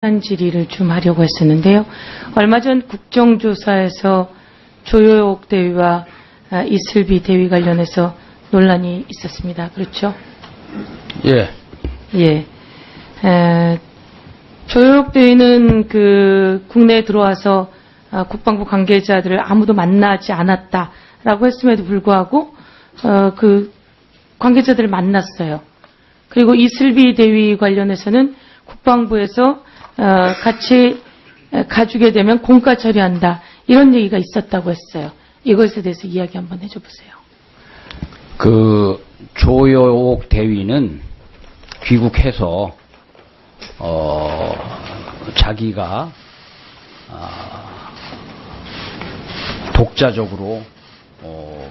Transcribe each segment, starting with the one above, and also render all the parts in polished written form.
한 질의를 좀 하려고 했었는데요. 얼마 전 국정조사에서 조효옥 대위와 이슬비 대위 관련해서 논란이 있었습니다. 그렇죠? 예. 예. 조효옥 대위는 국내에 들어와서 국방부 관계자들을 아무도 만나지 않았다라고 했음에도 불구하고 그 관계자들을 만났어요. 그리고 이슬비 대위 관련해서는 국방부에서 같이 가주게 되면 공가 처리한다. 이런 얘기가 있었다고 했어요. 이것에 대해서 이야기 한번 해줘 보세요. 조효옥 대위는 귀국해서 자기가 독자적으로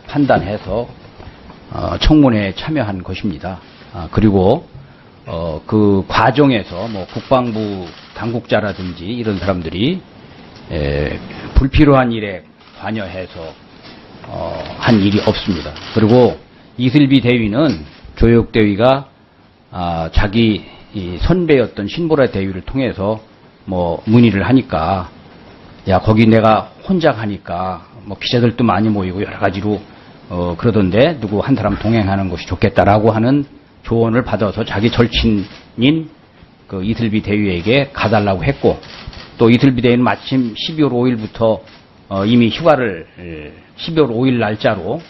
판단해서 청문회에 참여한 것입니다. 그리고 그 과정에서 국방부 당국자라든지 이런 사람들이 불필요한 일에 관여해서 한 일이 없습니다. 그리고 이슬비 대위는 조효옥 대위가 자기 선배였던 신보라 대위를 통해서 문의를 하니까 야 거기 내가 혼자 가니까 기자들도 많이 모이고 여러 가지로 그러던데 누구 한 사람 동행하는 것이 좋겠다라고 하는 조언을 받아서 자기 절친인 이슬비 대위에게 가달라고 했고, 또 이슬비 대위는 마침 12월 5일부터 이미 휴가를 12월 5일 날짜로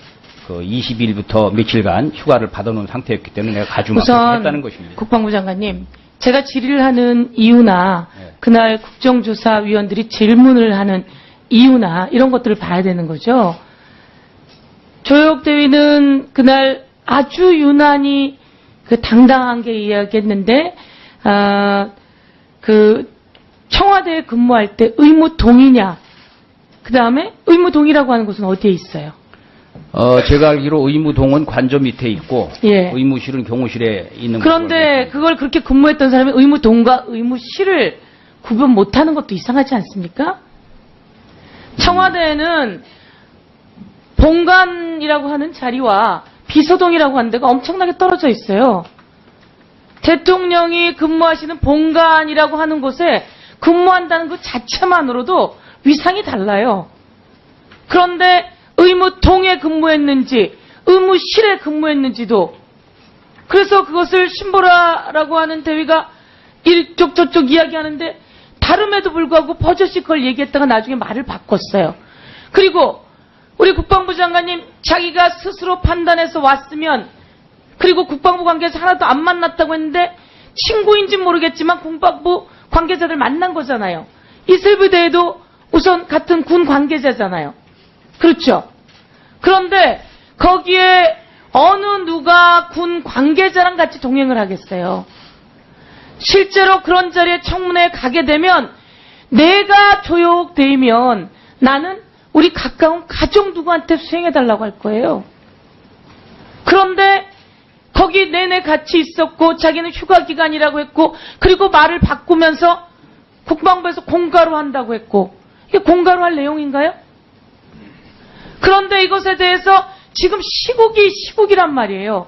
20일부터 며칠간 휴가를 받아놓은 상태였기 때문에 내가 가주면 했다는 것입니다. 국방부 장관님, 제가 질의를 하는 이유나 그날 국정조사위원들이 질문을 하는 이유나 이런 것들을 봐야 되는 거죠. 조효옥 대위는 그날 아주 유난히 당당한 게 이야기했는데, 청와대에 근무할 때 의무 동의냐, 그 다음에 의무 동의라고 하는 곳은 어디에 있어요? 제가 알기로 의무동은 관저 밑에 있고, 예. 의무실은 경호실에 있는. 그런데 그걸 그렇게 근무했던 사람이 의무동과 의무실을 구분 못하는 것도 이상하지 않습니까? 청와대에는 본관이라고 하는 자리와 비서동이라고 하는 데가 엄청나게 떨어져 있어요. 대통령이 근무하시는 본관이라고 하는 곳에 근무한다는 그 자체만으로도 위상이 달라요. 그런데 의무동에 근무했는지 의무실에 근무했는지도, 그래서 그것을 신보라라고 하는 대위가 이쪽 저쪽 이야기하는데 다름에도 불구하고 버젓이 그걸 얘기했다가 나중에 말을 바꿨어요. 그리고 우리 국방부 장관님, 자기가 스스로 판단해서 왔으면, 그리고 국방부 관계자 하나도 안 만났다고 했는데 친구인지 모르겠지만 국방부 관계자들 만난 거잖아요. 이슬비 대위도 우선 같은 군 관계자잖아요. 그렇죠? 그런데 거기에 어느 누가 군 관계자랑 같이 동행을 하겠어요. 실제로 그런 자리에 청문회에 가게 되면 내가 조효옥 대위면 나는 우리 가까운 가족 누구한테 수행해달라고 할 거예요. 그런데 거기 내내 같이 있었고 자기는 휴가 기간이라고 했고, 그리고 말을 바꾸면서 국방부에서 공가로 한다고 했고, 이게 공가로 할 내용인가요? 그런데 이것에 대해서 지금 시국이란 말이에요.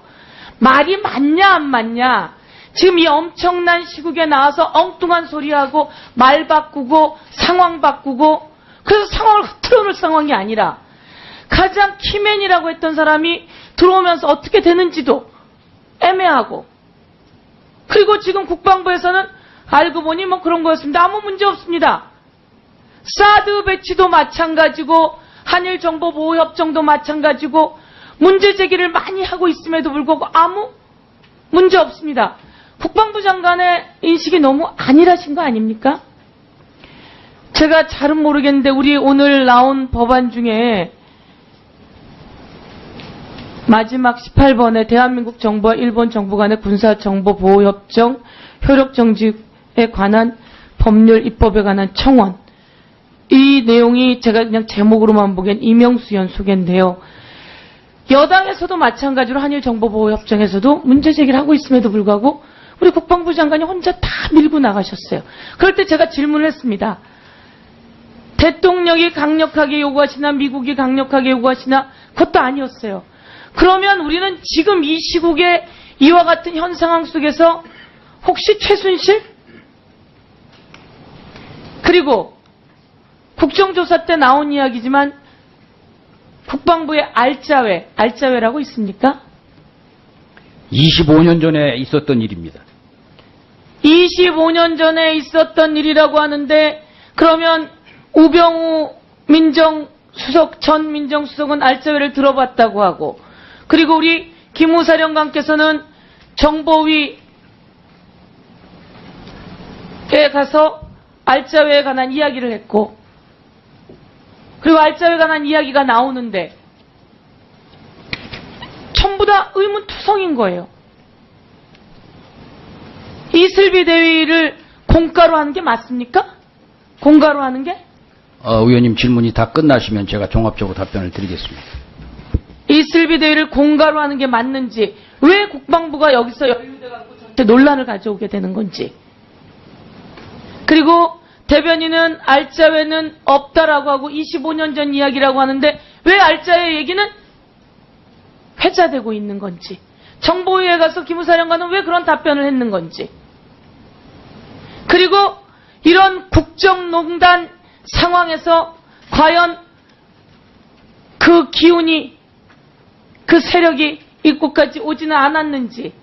말이 맞냐 안 맞냐, 지금 이 엄청난 시국에 나와서 엉뚱한 소리하고 말 바꾸고 상황 바꾸고, 그래서 상황을 흐트러놓을 상황이 아니라 가장 키맨이라고 했던 사람이 들어오면서 어떻게 되는지도 애매하고, 그리고 지금 국방부에서는 알고 보니 그런 거였습니다. 아무 문제 없습니다. 사드 배치도 마찬가지고 한일 정보 보호 협정도 마찬가지고 문제 제기를 많이 하고 있음에도 불구하고 아무 문제 없습니다. 국방부 장관의 인식이 너무 안일하신 거 아닙니까? 제가 잘은 모르겠는데 우리 오늘 나온 법안 중에 마지막 18번에 대한민국 정부와 일본 정부 간의 군사정보보호협정 효력정지에 관한 법률 입법에 관한 청원, 이 내용이 제가 그냥 제목으로만 보기엔 이명수 의원 소개인데요. 여당에서도 마찬가지로 한일정보보호협정에서도 문제 제기를 하고 있음에도 불구하고 우리 국방부 장관이 혼자 다 밀고 나가셨어요. 그럴 때 제가 질문을 했습니다. 대통령이 강력하게 요구하시나 미국이 강력하게 요구하시나, 그것도 아니었어요. 그러면 우리는 지금 이 시국에 이와 같은 현 상황 속에서 혹시 최순실? 그리고 국정조사 때 나온 이야기지만 국방부의 알짜회라고 있습니까? 25년 전에 있었던 일입니다. 25년 전에 있었던 일이라고 하는데 그러면 우병우 전 민정수석은 알짜회를 들어봤다고 하고 그리고 우리 김우 사령관께서는 정보위에 가서 알짜회에 관한 이야기를 했고 그리고 알짜회에 관한 이야기가 나오는데 전부 다 의문투성인 거예요. 이슬비 대위를 공가로 하는 게 맞습니까? 공가로 하는 게? 의원님 질문이 다 끝나시면 제가 종합적으로 답변을 드리겠습니다. 이슬비 대위를 공가로 하는 게 맞는지 왜 국방부가 여기서 연루돼 갖고 전체 논란을 가져오게 되는 건지 그리고 대변인은 알짜회는 없다라고 하고 25년 전 이야기라고 하는데 왜 알짜회 얘기는 회자되고 있는 건지 정보위에 가서 기무사령관은 왜 그런 답변을 했는 건지 그리고 이런 국정농단 상황에서 과연 그 기운이 그 세력이 이곳까지 오지는 않았는지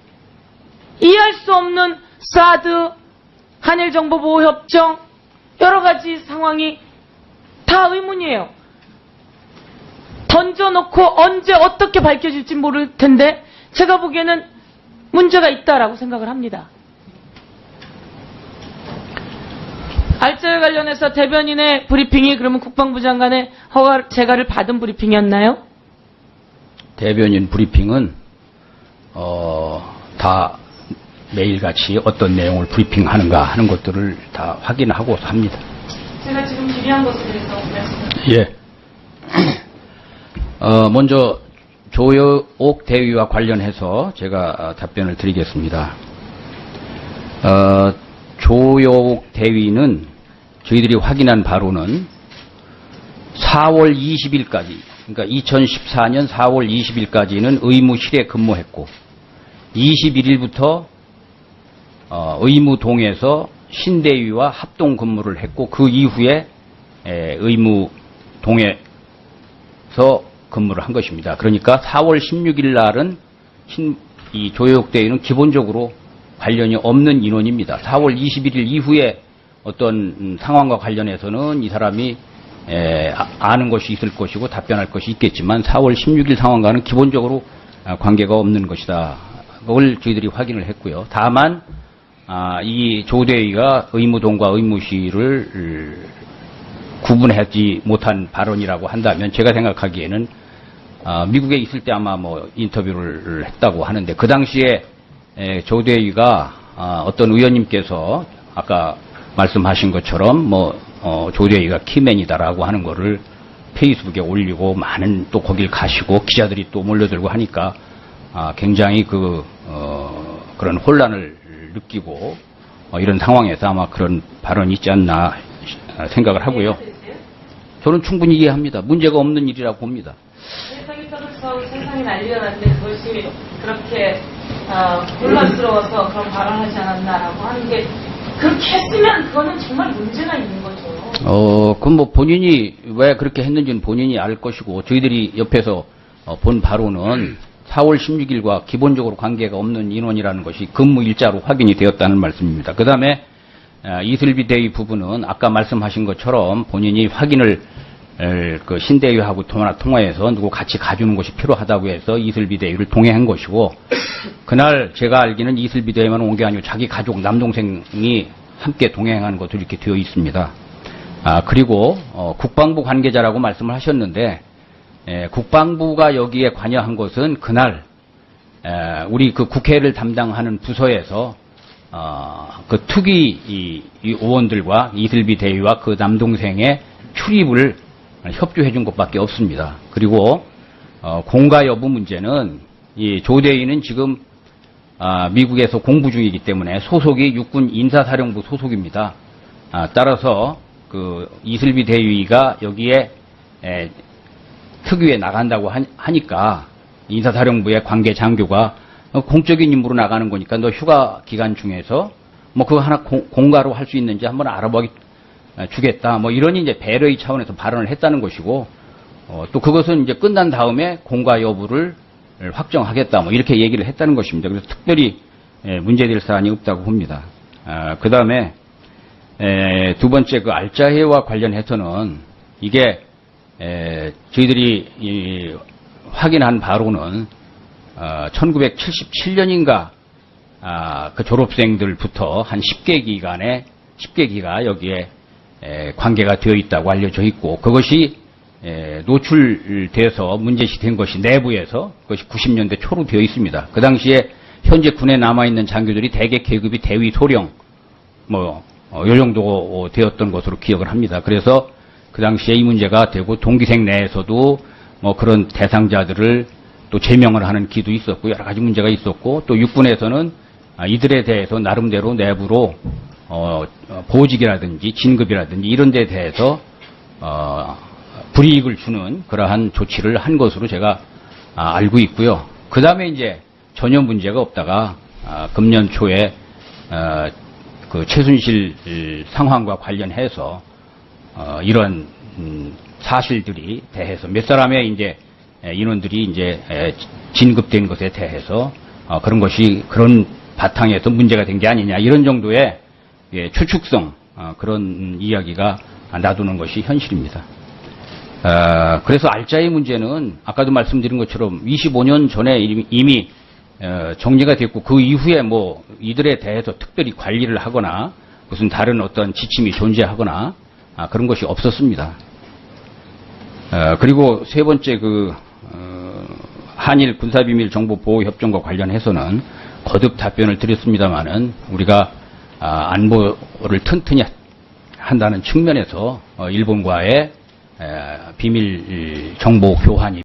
이해할 수 없는 사드, 한일정보보호협정 여러 가지 상황이 다 의문이에요. 던져놓고 언제 어떻게 밝혀질지 모를 텐데 제가 보기에는 문제가 있다라고 생각을 합니다. 알짜회 관련해서 대변인의 브리핑이 그러면 국방부 장관의 허가 재가를 받은 브리핑이었나요? 대변인 브리핑은 다 매일같이 어떤 내용을 브리핑하는가 하는 것들을 다 확인하고 합니다. 제가 지금 질의한 것에 대해서 말씀드립니다. 예. 먼저 조여옥 대위와 관련해서 제가 답변을 드리겠습니다. 조여옥 대위는 저희들이 확인한 바로는 4월 20일까지, 그러니까 2014년 4월 20일까지는 의무실에 근무했고, 21일부터 의무동에서 신대위와 합동 근무를 했고, 그 이후에 의무동에서 근무를 한 것입니다. 그러니까 4월 16일 날은 이 조여옥 대위는 기본적으로 관련이 없는 인원입니다. 4월 21일 이후에 어떤 상황과 관련해서는 이 사람이 아는 것이 있을 것이고 답변할 것이 있겠지만 4월 16일 상황과는 기본적으로 관계가 없는 것이다. 그걸 저희들이 확인을 했고요. 다만 이 조대위가 의무동과 의무실을 구분하지 못한 발언이라고 한다면 제가 생각하기에는 미국에 있을 때 아마 뭐 인터뷰를 했다고 하는데 그 당시에 조대위가 어떤 의원님께서 아까 말씀하신 것처럼 뭐 조대위가 키맨이다라고 하는 거를 페이스북에 올리고 많은 또 거길 가시고 기자들이 또 몰려들고 하니까 굉장히 그런 혼란을 느끼고 이런 상황에서 아마 그런 발언이 있지 않나 생각을 하고요. 저는 충분히 이해합니다. 문제가 없는 일이라고 봅니다. 세상이 터져서 세상이 난리가 났는데 그것이 그렇게 혼란스러워서 그런 발언하지 않았나라고 하는 게 그렇게 했으면 그거는 정말 문제가 있는 거죠. 그럼 뭐 본인이 왜 그렇게 했는지는 본인이 알 것이고 저희들이 옆에서 본 바로는 4월 16일과 기본적으로 관계가 없는 인원이라는 것이 근무 일자로 확인이 되었다는 말씀입니다. 그 다음에 이슬비 대위 부분은 아까 말씀하신 것처럼 본인이 확인을 그 신대위하고 통화해서 누구 같이 가주는 것이 필요하다고 해서 이슬비 대위를 동행한 것이고 그날 제가 알기는 이슬비 대위만 온 게 아니고 자기 가족 남동생이 함께 동행하는 것으로 이렇게 되어 있습니다. 그리고 국방부 관계자라고 말씀을 하셨는데 국방부가 여기에 관여한 것은 그날 우리 그 국회를 담당하는 부서에서 그 특위 이 의원들과 이슬비 대위와 그 남동생의 출입을 협조해 준 것밖에 없습니다. 그리고 공가 여부 문제는 이 조 대위는 지금 미국에서 공부 중이기 때문에 소속이 육군 인사사령부 소속입니다. 따라서 그 이슬비 대위가 여기에 특위에 나간다고 하니까 인사사령부의 관계 장교가 공적인 임무로 나가는 거니까 너 휴가 기간 중에서 뭐 그거 하나 공가로 할 수 있는지 한번 알아보기 주겠다. 뭐 이런 이제 배려의 차원에서 발언을 했다는 것이고, 또 그것은 이제 끝난 다음에 공과 여부를 확정하겠다. 뭐 이렇게 얘기를 했다는 것입니다. 그래서 특별히 문제될 사안이 없다고 봅니다. 그 다음에 두 번째 그 알짜해와 관련해서는 이게 저희들이 확인한 바로는 1977년인가 그 졸업생들부터 한 10개 기가 여기에 관계가 되어 있다고 알려져 있고, 그것이 노출돼서 문제시된 것이 내부에서 그것이 90년대 초로 되어 있습니다. 그 당시에 현재 군에 남아있는 장교들이 대개 계급이 대위 소령 요 정도 되었던 것으로 기억을 합니다. 그래서 그 당시에 이 문제가 되고, 동기생 내에서도 뭐 그런 대상자들을 또 제명을 하는 기도 있었고, 여러 가지 문제가 있었고, 또 육군에서는 이들에 대해서 나름대로 내부로 보직이라든지 진급이라든지 이런 데에 대해서 불이익을 주는 그러한 조치를 한 것으로 제가 알고 있고요. 그 다음에 이제 전혀 문제가 없다가 금년 초에 그 최순실 상황과 관련해서 이런 사실들이 대해서 몇 사람의 이제 인원들이 이제 진급된 것에 대해서 그런 바탕에서 문제가 된 게 아니냐, 이런 정도의 추측성 그런 이야기가 놔두는 것이 현실입니다. 그래서 알짜의 문제는 아까도 말씀드린 것처럼 25년 전에 이미 정리가 됐고, 그 이후에 뭐 이들에 대해서 특별히 관리를 하거나 무슨 다른 어떤 지침이 존재하거나 그런 것이 없었습니다. 그리고 세 번째 그 한일 군사비밀 정보 보호 협정과 관련해서는 거듭 답변을 드렸습니다마는, 우리가 안보를 튼튼히 한다는 측면에서 일본과의 비밀 정보 교환이